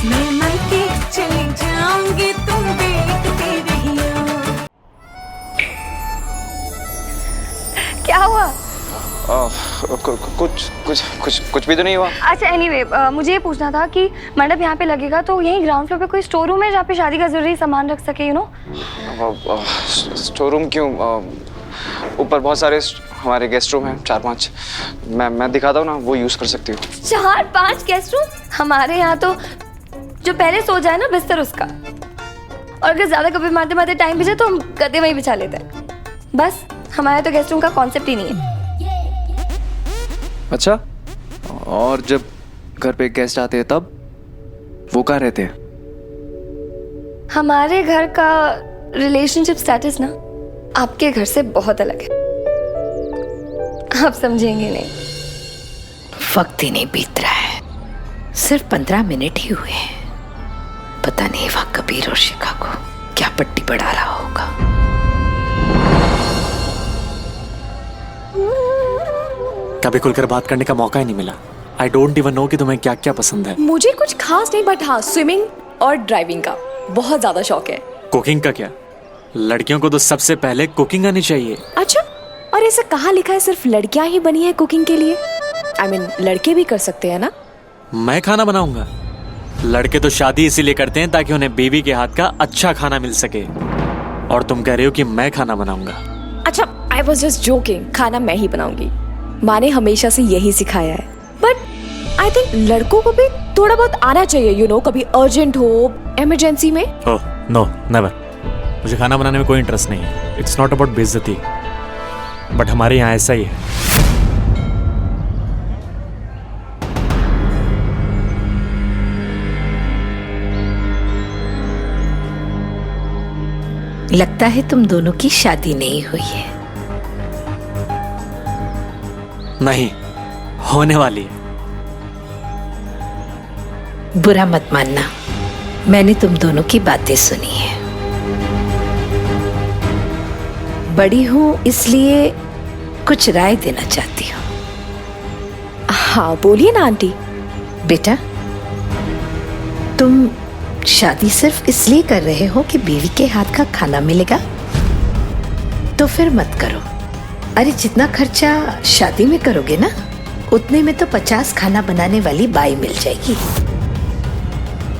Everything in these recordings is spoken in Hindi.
मैं मर के चली जाऊंगी, तुम देखते रहियो। क्या हुआ? कुछ भी तो नहीं हुआ। अच्छा एनीवे, मुझे ये पूछना था कि मंडप यहाँ पे लगेगा तो यहीं ग्राउंड फ्लोर पे कोई स्टोर रूम है जहाँ पे शादी का जरूरी सामान रख सके, यू नो? स्टोर रूम क्यों? ऊपर बहुत सारे हमारे गेस्ट रूम हैं, 4-5। मैं दिखाता हूँ ना, वो यूज कर सकती हूँ। 4-5 गेस्ट रूम? हमारे यहाँ तो जो पहले सो जाए ना बिस्तर उसका, और अगर ज्यादा कभी मारते मारते टाइम बिछे तो हम गद्दे वहीं बिछा लेते हैं। बस हमारे तो गेस्ट रूम का कॉन्सेप्ट ही नहीं है। अच्छा, और जब घर पे गेस्ट आते हैं तब वो कहाँ रहते हैं? हमारे घर का रिलेशनशिप स्टेटस ना आपके घर से बहुत अलग है, आप समझेंगे नहीं। वक्त ही नहीं बीत रहा है, सिर्फ 15 मिनट ही हुए हैं। पता नहीं वहां कबीर और शिखा को क्या पट्टी बढ़ा रहा होगा। कभी खुलकर बात करने का मौका ही नहीं मिला। आई डोंट इवन नो कि तुम्हें क्या क्या पसंद है। मुझे कुछ खास नहीं, बट हाँ स्विमिंग और ड्राइविंग का बहुत ज्यादा शौक है। कुकिंग का क्या? लड़कियों को तो सबसे पहले कुकिंग आनी चाहिए। अच्छा, और ऐसा कहाँ लिखा है सिर्फ लड़कियां ही बनी है कुकिंग के लिए? I mean, लड़के भी कर सकते हैं ना? मैं खाना बनाऊंगा। लड़के तो शादी इसीलिए करते हैं ताकि उन्हें बीवी के हाथ का अच्छा खाना मिल सके, और तुम कह रही हो कि मैं खाना बनाऊंगा? अच्छा, आई वॉज जस्ट जोकिंग। खाना मैं ही बनाऊंगी, माँ ने हमेशा से यही सिखाया है। बट आई थिंक लड़कों को भी थोड़ा बहुत आना चाहिए, यू नो, कभी अर्जेंट हो, इमरजेंसी में। Oh no, never. मुझे खाना बनाने में कोई इंटरेस्ट नहीं है। इट्स नॉट अबाउट बेइज्जती, बट हमारे यहाँ ऐसा ही है। लगता है तुम दोनों की शादी नहीं हुई है। नहीं, होने वाली है। बुरा मत मानना, मैंने तुम दोनों की बातें सुनी है। बड़ी हूं इसलिए कुछ राय देना चाहती हूँ। हाँ बोलिए ना आंटी। बेटा, तुम शादी सिर्फ इसलिए कर रहे हो कि बीवी के हाथ का खाना मिलेगा? तो फिर मत करो। अरे जितना खर्चा शादी में करोगे ना, उतने में तो 50 खाना बनाने वाली बाई मिल जाएगी।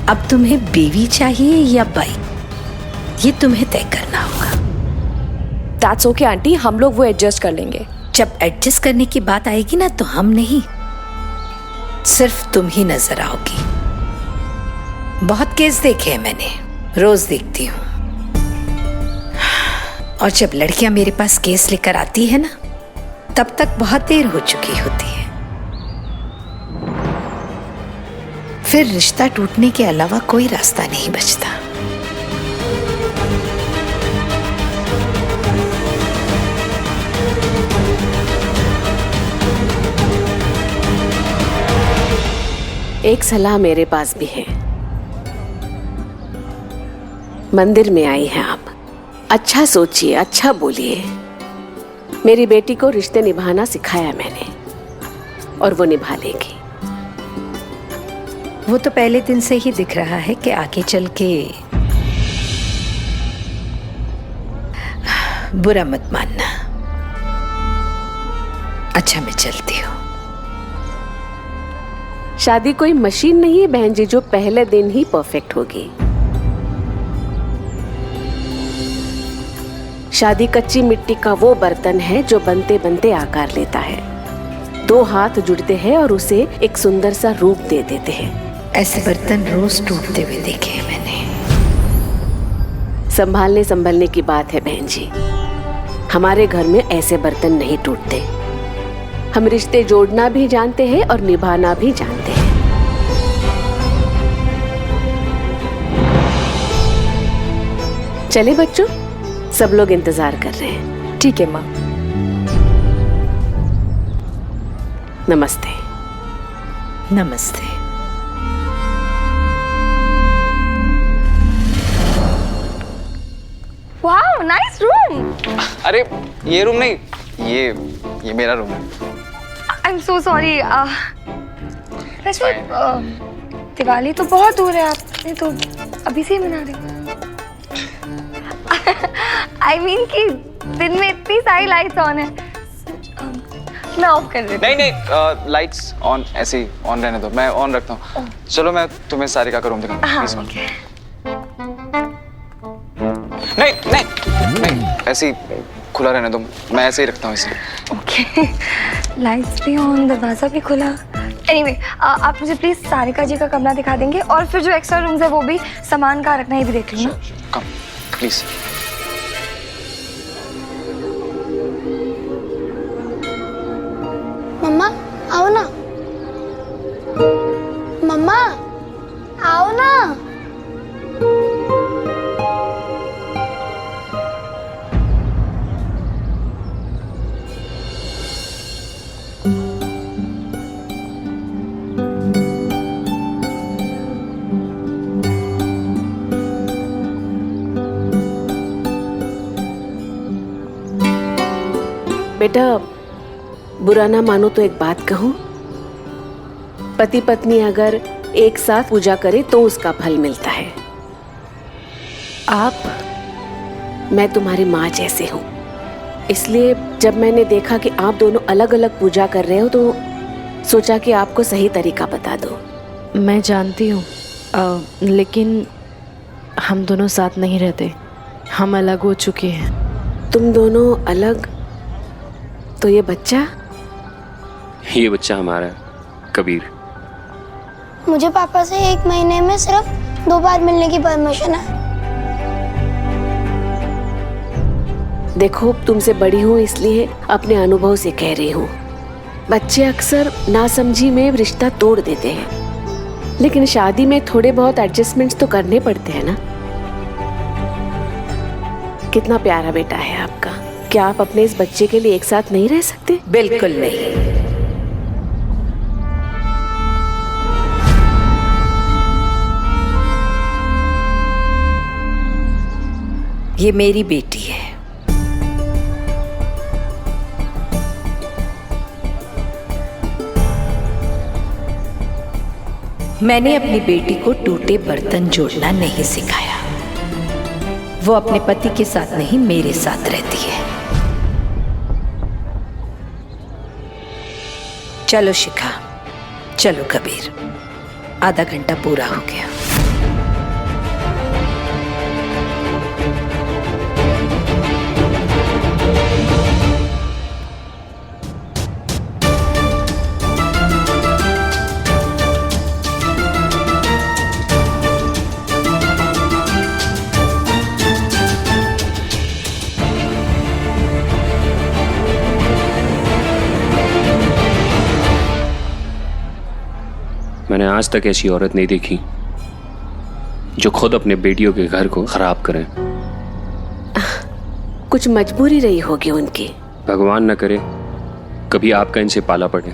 अब तुम्हें बीवी चाहिए या बाई, ये तुम्हें तय करना होगा। दैट्स ओके आंटी, हम लोग वो एडजस्ट कर लेंगे। जब एडजस्ट करने की बात आएगी ना, तो हम नहीं, सिर्फ तुम ही नजर आओगी। बहुत केस देखे हैं मैंने, रोज देखती हूँ। और जब लड़कियां मेरे पास केस लेकर आती है ना, तब तक बहुत देर हो चुकी होती है। फिर रिश्ता टूटने के अलावा कोई रास्ता नहीं बचता। एक सलाह मेरे पास भी है। मंदिर में आई हैं आप, अच्छा सोचिए, अच्छा बोलिए। मेरी बेटी को रिश्ते निभाना सिखाया मैंने, और वो निभा लेगी। वो तो पहले दिन से ही दिख रहा है कि आगे चल के बुरा मत मानना। अच्छा, मैं चलती हूँ। शादी कोई मशीन नहीं है बहन जी जो पहले दिन ही परफेक्ट होगी। शादी कच्ची मिट्टी का वो बर्तन है जो बनते बनते आकार लेता है। 2 हाथ जुड़ते हैं और उसे एक सुंदर सा रूप दे देते हैं। ऐसे बर्तन रोज टूटते हुए देखे हैं मैंने। संभालने संभलने की बात है बहन जी। हमारे घर में ऐसे बर्तन नहीं टूटते। हम रिश्ते जोड़ना भी जानते हैं और निभाना भी जानते हैं। चले बच्चों, सब लोग इंतजार कर रहे हैं। ठीक है माँ। नमस्ते। नमस्ते। Wow, nice room. अरे ये रूम नहीं, ये मेरा रूम है। I am so sorry. Diwali तो बहुत दूर है, आपने तो अभी से ही मना रहे। I mean कि दिन में इतनी सारी लाइट्स ऑन है। मैं ऑफ कर देती हूँ। नहीं लाइट्स ऑन ऐसे ही ऑन रहने दो, मैं ऑन रखता हूँ। चलो मैं तुम्हें सारिका का रूम दिखाऊंगा। हाँ, Please, ओके। नहीं ऐसे ही खुला रहने दो, मैं ऐसे ही रखता हूँ इसे। ओके, लाइट्स भी ऑन, दरवाजा भी खुला। एनीवे, आप मुझे प्लीज सारिका जी का कमरा दिखा देंगे, और फिर जो एक्स्ट्रा रूम्स है वो भी सामान का रखना, ये भी देख लूँ ना। Come please. मम्मा आओ ना, मम्मा आओ ना। बेटा, बुरा ना मानो तो एक बात कहूं, पति पत्नी अगर एक साथ पूजा करे तो उसका फल मिलता है। मैं तुम्हारी माँ जैसे हूँ, इसलिए जब मैंने देखा कि आप दोनों अलग अलग पूजा कर रहे हो तो सोचा कि आपको सही तरीका बता दो। मैं जानती हूँ, लेकिन हम दोनों साथ नहीं रहते, हम अलग हो चुके हैं। तुम दोनों अलग? तो ये बच्चा हमारा है, कबीर। मुझे पापा से 1 महीने में सिर्फ 2 बार मिलने की परमिशन है। देखो, तुमसे बड़ी हूँ इसलिए अपने अनुभव से कह रही हूँ। बच्चे अक्सर नासमझी में रिश्ता तोड़ देते हैं, लेकिन शादी में थोड़े बहुत एडजस्टमेंट्स तो करने पड़ते हैं ना। कितना प्यारा बेटा है आपका, क्या आप अपने इस बच्चे के लिए एक साथ नहीं रह सकते? बिल्कुल नहीं। ये मेरी बेटी है, मैंने अपनी बेटी को टूटे बर्तन जोड़ना नहीं सिखाया। वो अपने पति के साथ नहीं, मेरे साथ रहती है। चलो शिखा, चलो कबीर, आधा घंटा पूरा हो गया। मैंने आज तक ऐसी औरत नहीं देखी जो खुद अपने बेटियों के घर को खराब करे। कुछ मजबूरी रही होगी उनकी। भगवान न करे कभी आपका इनसे पाला पड़े,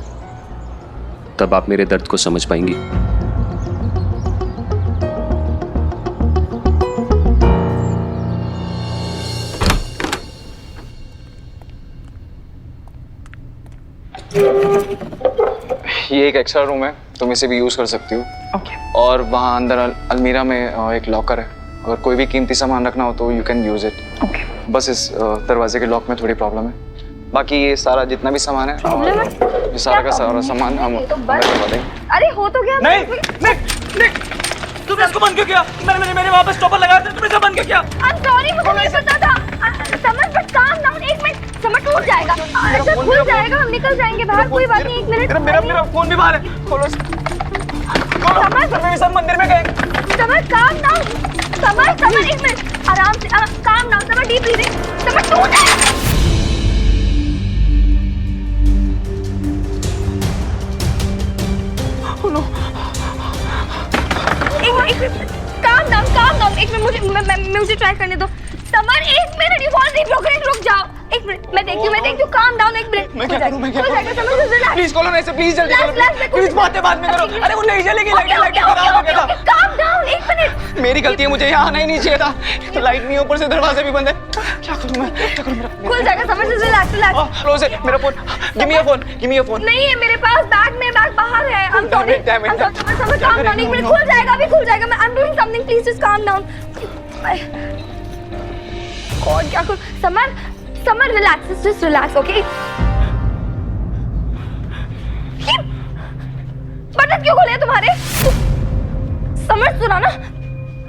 तब आप मेरे दर्द को समझ पाएंगी। ये एक एक्स्ट्रा रूम है, तुम इसे भी यूज कर सकती हो। ओके। और वहाँ अंदर अलमीरा में एक लॉकर है, अगर कोई भी कीमती सामान रखना हो तो you can use it. Okay. बस इस दरवाजे के लॉक में थोड़ी प्रॉब्लम है, बाकी ये सारा जितना भी सामान है, प्रॉब्लम है? ये सारा का सारा सामान हम करवा देंगे। अरे हो तो गया। नहीं, तुमने इसको बंद क्यों किया? मैंने वहाँ पे स्टॉपर लगाया था, तुमने इसे बंद क्यों किया? I'm sorry, मुझे नहीं पता था। समझ, बट calm down, 1 मिनट, समझ टूट जाएगा। अच्छा खुल जाएगा, हम निकल जाएंगे बाहर, कोई बात नहीं, 1 मिनट। मेरा फोन भी बाहर है, खोलो। समझ, सब मंदिर में गए। समझ, calm down, समझ 1 मिनट, आराम से, calm down, समझ, deep breathing, समझ टूट जाएगा। एक मिनट, मुझे ट्राई करने दो। समर 1 मिनट, यू वॉन्ट रुक जाओ, 1 मिनट, मैं देखती हूँ, काम डाउन, 1 मिनट। मैं क्या करूँ? प्लीज खोलो ना इसे, प्लीज जल्दी खोलो। प्लीज बातें बाद में करो। अरे वो नहीं चलेगी, लाइट खराब हो गया था। Calm down, 1 minute. मेरी गलती है, मुझे यहाँ आना ही नहीं चाहिए था। तो लाइट नहीं है, ऊपर से दरवाजा भी बंद है। क्या करूँ मैं? क्या करूँ? खुल जाएगा, समर से रिलैक्स रिलैक्स। क्लोज है मेरा phone. Give me your phone, give me your phone. नहीं है मेरे पास, बैग में, बैग बाहर है। I'm sorry, summer calm down, एक मिनट, खुल जाएगा, अभी खुल जाएगा। मैं I'm doing something, please just calm down। कौन क्या करूँ? Summer relax, just relax, okay? Button क्यों खोले तुम्हारे? समझ सुना ना,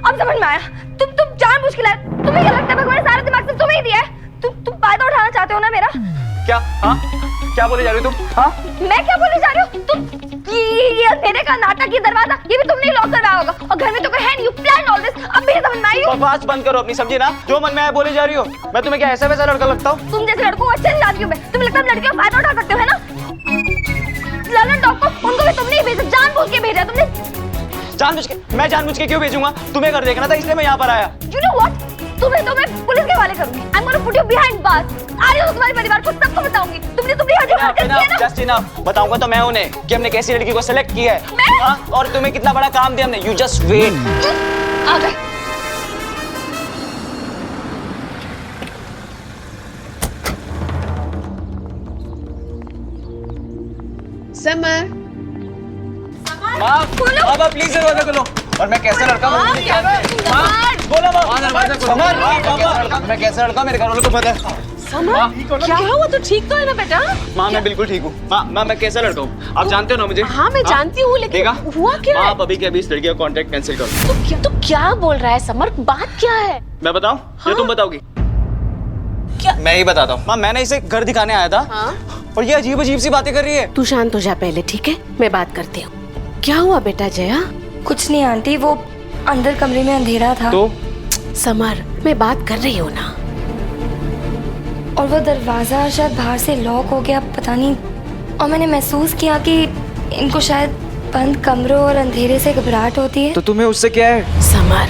अब समझ में आया। तुम जानबूझ के लाए। तुम्हें क्या लगता है भगवान ने सारा दिमाग सिर्फ तुम्हें ही दिया है? तुम फायदा उठाना चाहते हो ना मेरा? क्या? हाँ? क्या बोले जा रही हो तुम? हाँ? मैं क्या बोले जा रही हूँ? तुम ये अंधेरे का नाटक, ये दरवाजा, ये भी तुमने ही लॉक करवाया होगा। और घर में तो कोई है नहीं, you planned all this। अब मेरी समझ में आई हो? बकवास बंद करो अपनी, समझी ना? जो मन में आया बोले जा रही हो। मैं तुम्हें क्या ऐसा वैसा लड़का लगता हूँ? तुम जैसे लड़कों को अच्छे से जानती हूँ मैं। तुम्हें लगता है लड़कियों का फायदा उठा सकते हो, है ना? ललन डॉग को उनको भी तुमने ही भेजा, जानबूझ के भेजा तुमने। जानबूझ के? मैं जानबूझ के क्यों भेजूंगा? तुम्हें घर देखना था, इसलिए मैं यहाँ पर आया। You know what? तुम्हें तो मैं पुलिस के हवाले करूंगी। I'm gonna put you behind bars। आ रही हो तो तुम्हारे परिवार को सबको बताऊंगी। तुमने जो हरकत की है ना। Just enough। बताऊंगा तो मैं उन्हें कि हमने कैसी लड़की को सेलेक्ट किया है। मैं? हाँ? और तुम्हें कितना बड़ा काम दिया हमने। You just wait। आ गए। समर, माँ प्लीज दरवाजा खोलो। और मैं कैसा लड़का हूँ? बोलो माँ। मैं कैसा लड़का, मेरे घर वालों को पता है। समर, क्या हुआ? तो ठीक तो है ना बेटा? माँ मैं बिल्कुल ठीक हूँ। माँ मैं कैसा लड़का हूँ आप जानते हो ना मुझे? हाँ मैं जानती हूँ, लेकिन हुआ क्या है? आप अभी के अभी इस लड़की का कॉन्ट्रैक्ट कैंसिल करो। तो क्या बोल रहा है समर? बात क्या है? मैं बताऊँ या तुम बताओगी? क्या? मैं ही बताता हूँ। माँ मैंने इसे घर दिखाने आया था। और ये अजीब अजीब सी बातें कर रही है। तू शांत हो जा पहले, ठीक है? मैं बात करती हूँ। क्या हुआ बेटा जया? कुछ नहीं आंटी, वो अंदर कमरे में अंधेरा था। तो? समर, मैं बात कर रही हूँ ना। और वो दरवाजा शायद बाहर से लॉक हो गया, पता नहीं। और मैंने महसूस किया कि इनको शायद बंद कमरों और अंधेरे से घबराहट होती है। तो तुम्हें उससे क्या है? समर,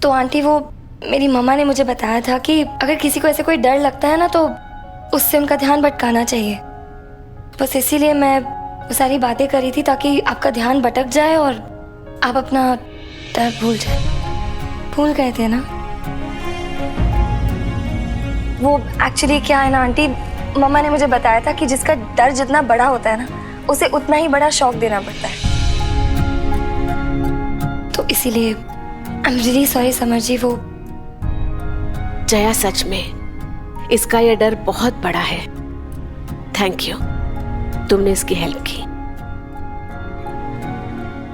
तो आंटी वो मेरी मम्मा ने मुझे बताया था कि अगर किसी को ऐसे कोई डर लगता है ना तो उससे उनका ध्यान भटकाना चाहिए। बस इसीलिए मैं वो सारी बातें करी थी ताकि आपका ध्यान भटक जाए और आप अपना डर भूल जाए। भूल गए थे ना? वो एक्चुअली क्या है ना आंटी, मम्मा ने मुझे बताया था कि जिसका डर जितना बड़ा होता है ना उसे उतना ही बड़ा शौक देना पड़ता है। तो इसीलिए I am really sorry Samar ji. वो जया सच में इसका ये डर बहुत बड़ा है। थैंक यू, तुमने इसकी हेल्प की।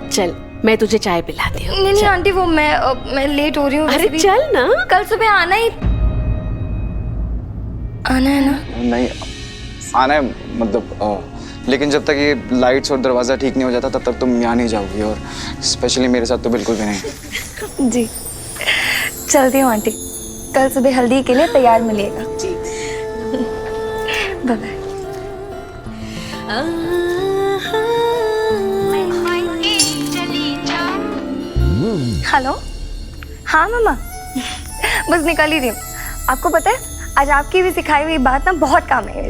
चल मैं तुझे चाय पिलाती हूँ। नहीं आंटी, वो मैं लेट हो रही हूँ। अरे चल ना, कल सुबह आना है ना? नहीं आना है मतलब लेकिन जब तक ये लाइट्स और दरवाजा ठीक नहीं हो जाता तब तक तुम यहाँ नहीं जाओगी। और स्पेशली मेरे साथ तो बिल्कुल भी नहीं। जी चलती हूँ आंटी, कल सुबह हल्दी के लिए तैयार मिलिएगा। Bye bye. हेलो, हाँ मामा, बस निकल ही रही हूँ। आपको पता है आज आपकी भी सिखाई हुई बात ना बहुत काम है।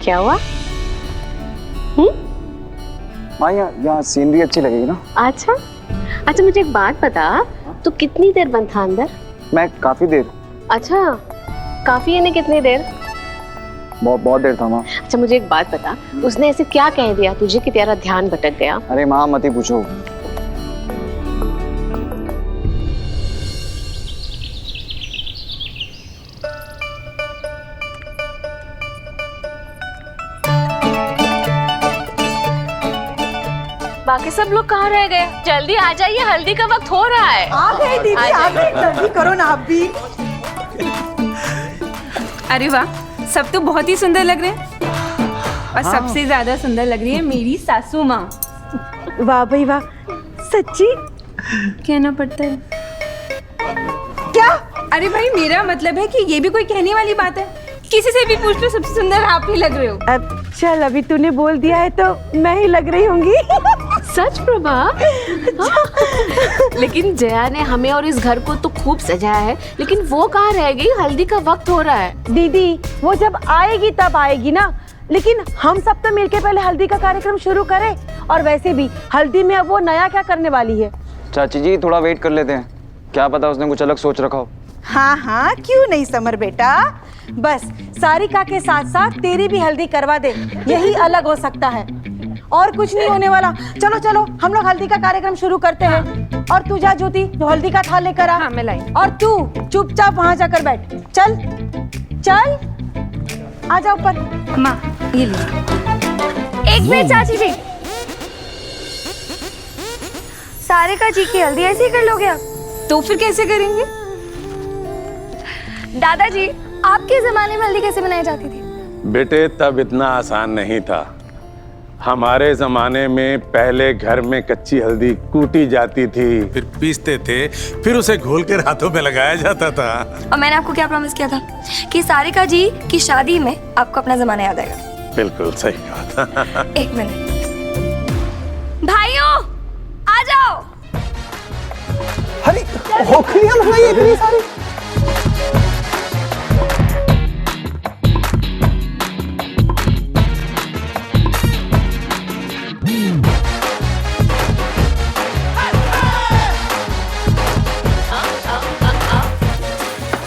क्या हुआ? हाँ यहाँ सीनरी अच्छी लगेगी ना। अच्छा मुझे एक बात बता, तू कितनी देर बंद था अंदर? मैं काफी देर। अच्छा, काफी यानी कितनी देर? बहुत देर था माँ। अच्छा मुझे एक बात बता, उसने ऐसे क्या कह दिया तुझे कि तेरा ध्यान भटक गया? अरे माँ मत ही पूछो। बाकी सब लोग कहाँ रह गए? जल्दी आ जाइए, हल्दी का वक्त हो रहा है। आ गई दीदी, आ गई। जल्दी करो ना आप भी। अरे वाह, सब तो बहुत ही सुंदर लग रहे हैं। और सबसे ज्यादा सुंदर लग रही है मेरी सासू माँ। वाह भाई वाह, सच्ची कहना पड़ता है। क्या? अरे भाई मेरा मतलब है कि ये भी कोई कहने वाली बात है? किसी से भी पूछ लो, सबसे सुंदर आप ही लग रहे हो। अब चल, अभी तूने बोल दिया है तो मैं ही लग रही होंगी। सच प्रभा? लेकिन जया ने हमें और इस घर को तो खूब सजाया है, लेकिन वो कहाँ रह गई? हल्दी का वक्त हो रहा है। दीदी वो जब आएगी तब आएगी ना, लेकिन हम सब तो मिलके पहले हल्दी का कार्यक्रम शुरू करें। और वैसे भी हल्दी में अब वो नया क्या करने वाली है? चाची जी थोड़ा वेट कर लेते हैं, क्या पता उसने कुछ अलग सोच रखा हो। हाँ हाँ, क्यों नहीं समर बेटा, बस सारिका के साथ साथ तेरी भी हल्दी करवा दे, यही अलग हो सकता है, और कुछ नहीं होने वाला। चलो चलो हम लोग हल्दी का कार्यक्रम शुरू करते हैं। और तू जा ज्योति, जो हल्दी का थाल लेकर आ। हाँ, मैं लाई। और तू चुपचाप वहां जाकर बैठ। चल चल, आ जा ऊपर। माँ ये लो। एक मिनट चाची जी, सारिका जी की हल्दी ऐसे ही कर लोगे आप? तो फिर कैसे करेंगे? दादाजी, आपके जमाने में हल्दी कैसे बनाई जाती थी? बेटे तब इतना आसान नहीं था। हमारे जमाने में पहले घर में कच्ची हल्दी कूटी जाती थी, फिर पीसते थे, फिर उसे घोल कर हाथों में लगाया जाता था। और मैंने आपको क्या प्रॉमिस किया था कि सारिका जी की शादी में आपको अपना जमाना याद आएगा। बिल्कुल सही कहा था। एक मिनट भाइयों, आ जाओ। अरे होखलियां मंगाई इतनी सारी।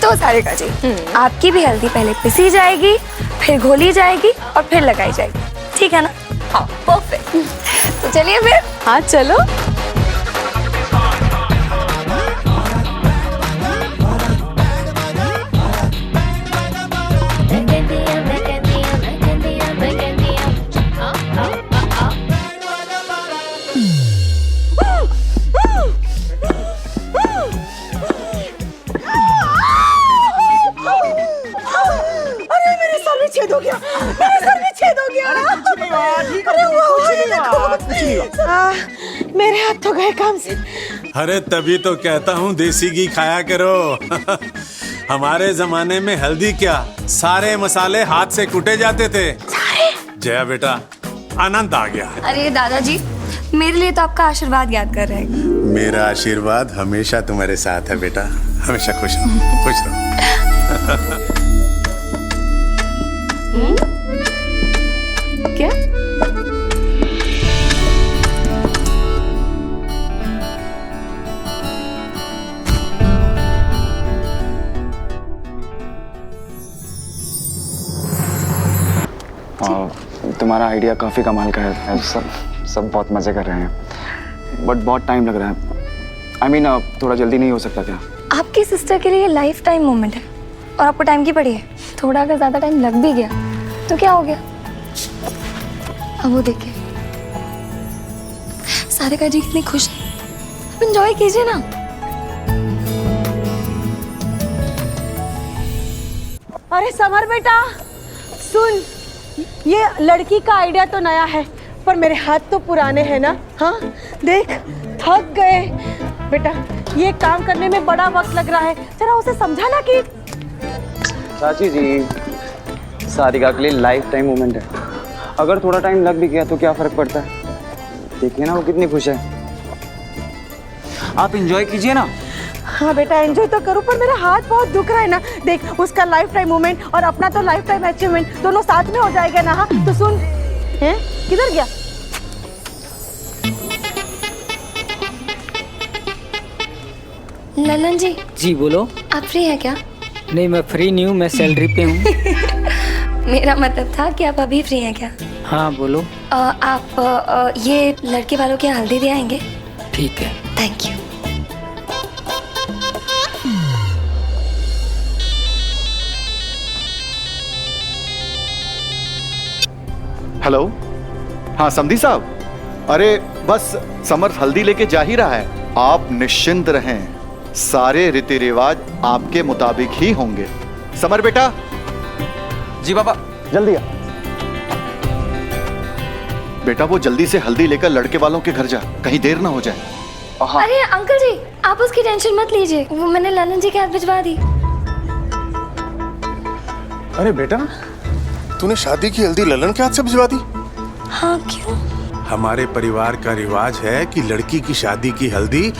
तो सारिका जी, आपकी भी हल्दी पहले पिसी जाएगी, फिर घोली जाएगी और फिर लगाई जाएगी, ठीक है ना? हाँ, परफेक्ट। तो चलिए फिर। हाँ चलो। छेद हो गया, मेरे सर में छेद हो गया। मेरे हाथ तो गए काम से। अरे तभी तो कहता हूँ देसी घी खाया करो। हमारे जमाने में हल्दी क्या, सारे मसाले हाथ से कूटे जाते थे। जया बेटा, आनंद आ गया। अरे दादाजी, मेरे लिए तो आपका आशीर्वाद याद कर रहे हैं। मेरा आशीर्वाद हमेशा तुम्हारे साथ है बेटा, हमेशा खुश रहो, खुश रहो। क्या? तुम्हारा आइडिया काफी कमाल का है। सब बहुत मजे कर रहे हैं, बट बहुत टाइम लग रहा है। I mean, थोड़ा जल्दी नहीं हो सकता क्या? आपकी सिस्टर के लिए लाइफ टाइम मोमेंट है और आपको टाइम की पड़ी है। थोड़ा अगर ज्यादा टाइम लग भी गया तो क्या हो गया? अब वो देखिए, सारिका जी कितनी खुश है। आप एंजॉय कीजिए ना। अरे समर बेटा सुन, ये लड़की का आइडिया तो नया है, पर मेरे हाथ तो पुराने हैं ना। हाँ देख, थक गए बेटा, ये काम करने में बड़ा वक्त लग रहा है, जरा उसे समझाना कि। चाची जी, सारिका के लिए लाइफ टाइम मोमेंट है, अगर थोड़ा टाइम लग भी गया तो क्या फर्क पड़ता है? देखिए ना वो कितनी खुश है। आप एंजॉय कीजिए ना। हाँ बेटा एंजॉय तो करूँ, पर मेरा हाथ बहुत दुख रहा है ना। देख, उसका लाइफ टाइम मोमेंट और अपना तो लाइफ टाइम अचीवमेंट दोनों साथ में हो जाएगा ना। हाँ तो सुन, हैं किधर गया? ललन जी। जी बोलो। आप फ्री हैं क्या? नहीं मैं फ्री नहीं हूँ, मैं सैलरी पे हूँ। मेरा मतलब था कि आप अभी फ्री हैं क्या? हाँ बोलो। आप ये लड़के वालों के यहाँ हल्दी दे आएंगे? ठीक है। Thank you. हेलो, हाँ समधी साहब, अरे बस समर हल्दी लेके जा ही रहा है। आप निश्चिंत रहें, सारे रीति रिवाज आपके मुताबिक ही होंगे। समर बेटा। जी पापा। जल्दी आ बेटा, वो जल्दी से हल्दी लेकर लड़के वालों के घर जा, कहीं देर ना हो जाए। अरे अंकल जी, आप उसकी टेंशन मत लीजिए, वो मैंने ललन जी के हाथ भिजवा दी। अरे बेटा, तूने शादी की हल्दी ललन के हाथ से भिजवा दी? हाँ क्यों? हमारे परिवार का रिवाज है कि लड़की की शादी की हल्दी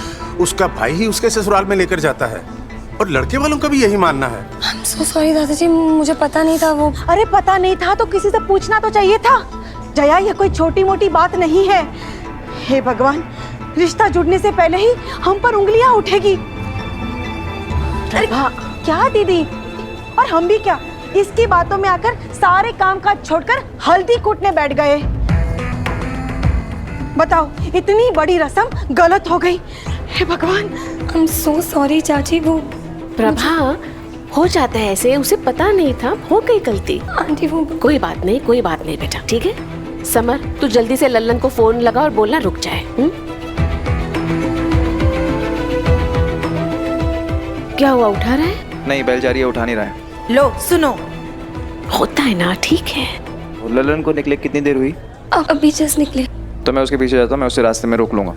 उसका भाई ही उसके ससुराल में लेकर जाता है। और लड़के वालों का भी यही मानना है। I'm so sorry दादाजी, मुझे पता नहीं था वो। अरे पता नहीं था तो किसी से पूछना तो चाहिए था। जया, ये कोई छोटी मोटी बात नहीं है। हे भगवान, रिश्ता जुड़ने से पहले ही हम पर उंगलियां उठेगी। अरे क्या दीदी, और हम भी क्या, इसकी बातों में आकर सारे काम काज छोड़कर हल्दी कूटने बैठ गए। बताओ, इतनी बड़ी रस्म गलत हो गई। हे भगवान, I'm so sorry चाची। वो प्रभा, हो जाता है ऐसे, उसे पता नहीं था, हो गई गलती। आंटी वो कोई बात नहीं बेटा, ठीक है। समर, तू जल्दी से लल्लन को फोन लगा और बोलना रुक जाए। क्या हुआ, उठा रहा है? नहीं, बेल जा रही है, उठा नहीं रहा है। लो सुनो, होता है ना, ठीक है। ललन को निकले कितनी देर हुई? अभी जस्ट निकले। तो मैं उसके पीछे जाता हूँ, मैं उसे रास्ते में रोक लूंगा।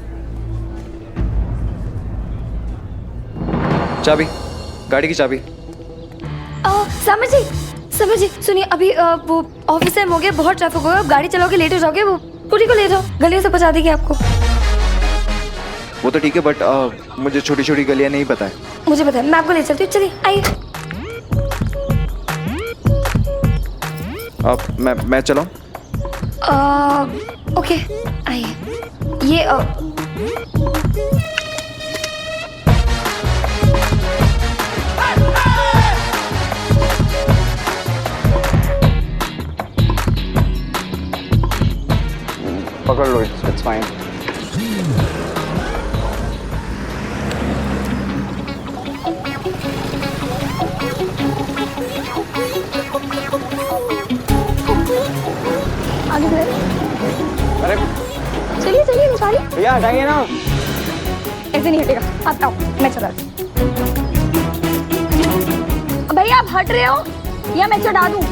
चाबी, गाड़ी की चाबी। समर जी सुनिए, अभी वो ऑफिस टाइम हो गया, बहुत ट्रैफिक होगा, आप गाड़ी चलाओगे लेट हो जाओगे। वो पूरी को ले जाओ, गलियों से पहुंचा देगी आपको। वो तो ठीक है, बट मुझे छोटी छोटी गलियां नहीं पता है। मुझे पता है, मैं आपको ले चलती हूँ, चलिए आइए। अब मैं चलाऊं? ओके आइए। ये पकड़ लो, इट्स फाइन। अरे चलिए निकालिए। भैया हटाइए ना। ऐसे नहीं हटेगा, आप आओ, मैं चलाती हूँ। भैया आप हट रहे हो या मैं चढ़ा दूँ?